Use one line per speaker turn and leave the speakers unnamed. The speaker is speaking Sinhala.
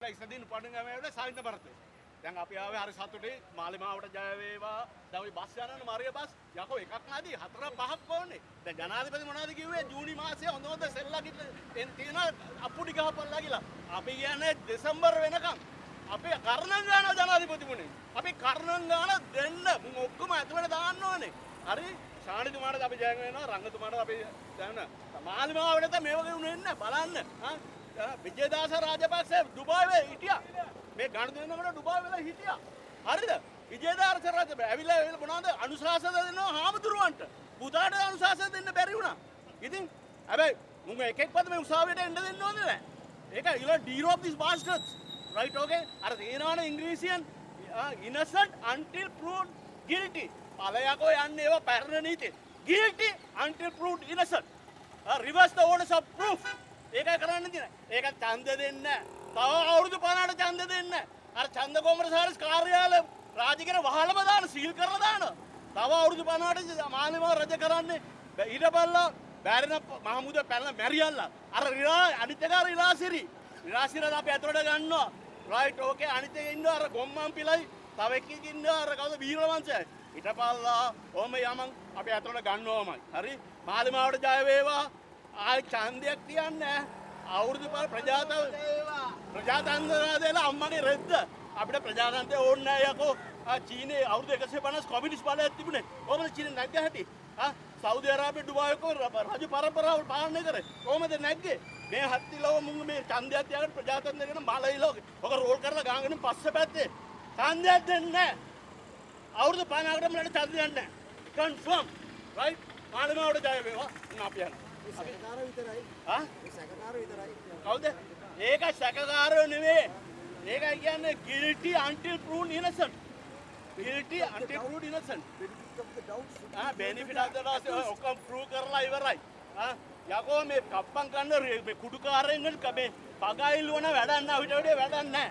ඉස්සදින් පටන් ගමේ සාහිත්‍ය බරතේ. දැන් අපි ආවේ හරි සතුටුයි මාලිමාවට ජය වේවා. දැන් ওই බස් යනන මරිය බස් යකෝ එකක් නැදී හතර පහක් ඕනේ. දැන් ජනාධිපති මොනවද කිව්වේ ජූනි මාසයේ හොඳ සෙල්ලා කිව්ල තියෙන අපුඩි ගහපල්ලා කියලා. අපි කියන්නේ දෙසැම්බර් වෙනකම් අපි කරණම් ගන්නවා ජනාධිපතිතුමනි. අපි කරණම් ගන්න දෙන්න මුන් ඔක්කොම ඇතුළට දාන්න ඕනේ. හරි ශානිතුමාට අපි ජය වෙනවා රංගතුමාට අපි දැන් මාලිමාවට මේ වගේ උනේ නැහැ බලන්න. විජේදාස රාජපක්ෂ දුබායිවේ හිටියා. මේ ගණදෙනකොට දුබායි වෙලා හිටියා. හරිද? විජේදාස රාජපක්ෂ ඇවිල්ලා මොනවද අනුශාසන දෙනවා හාමුදුරුවන්ට. පුතාට අනුශාසන දෙන්න බැරි වුණා. ඉතින් හැබැයි මුංග එකෙක්වත් මේ උසාවියට එන්න දෙන්න ඕනේ නැහැ. ඒක you de-rob these bastards. Right okay? අර තේනවනේ ඉංග්‍රීසියෙන් innocent until proved guilty. පළයකෝ යන්නේ ඒවා පැරණ නීති. Guilty until proved innocent. Reverse the orders of proof. ඒකයි කරන්න තියෙන්නේ. ඒක ඡන්ද දෙන්න. තව අවුරුදු 50ට ඡන්ද දෙන්න. අර ඡන්ද කොමරසාරිස් කාර්යාලය රාජකීය වහලම දාන සීල් කරලා දාන. තව අවුරුදු 50ට මාලිමාව රජ කරන්නේ ඊටපල්ලා බෑරෙන මහමුද පැනලා මැරියල්ලා. අර අනිත්‍යකාර ඉලාසිරි. ඉලාසිරි අපි ඇතුළට ගන්නවා. රයිට් ඕකේ අනිත් එකේ ඉන්නවා අර ගොම්මන් පිළයි. තව එකෙක් ඉන්නවා අර කවුද වීරවංශය. ඊටපල්ලා ඕම යමන් අපි ඇතුළට ගන්නවමයි. හරි මාලිමාවට ජය වේවා. ආයි ඡන්දයක් තියන්නේ අවුරුදු පාර ප්‍රජාතන්ත්‍රය දෙලා අම්මගේ රෙද්ද අපිට ප්‍රජාතන්ත්‍රය ඕනේ නැහැ යකෝ චීනේ අවුරුදු 150 කොමියුනිස්ට් බලයක් තිබුණේ කොහොමද චීනේ නැග්ග හැටි සෞදි අරාබිය දුබායි කෝ රජ පරම්පරාව පාලනය කරේ කොහොමද නැග්ගේ මේ හත්තිලව මුංග මේ ඡන්දයක් තියාගෙන ප්‍රජාතන්ත්‍රය ගැන මලයි ලෝකේ ඔක රෝල් කරලා ගාගෙන පස්සේ පැත්තේ ඡන්දයක් දෙන්නේ නැහැ අවුරුදු 50කට මලට ඡන්දයක් නැහැ කන්ෆර්ම් රයිට් මාළමාවට ජය වේවා අපි යනවා
සැකකාර විතරයි.
හා?
ඒ සැකකාර විතරයි.
කවුද? ඒක සැකකාරයෝ නෙවෙයි. ඒකයි කියන්නේ guilty until proven innocent. Guilty until proven innocent.
Benefit of the doubt.
benefit of the doubt ඔක්කොම prove කරලා ඉවරයි. යකෝ මේ කප්පම් ගන්න මේ කුඩුකාරයෙන් මේ පගයිල් වන වැඩක් නෑ අපිට වැඩක් නෑ.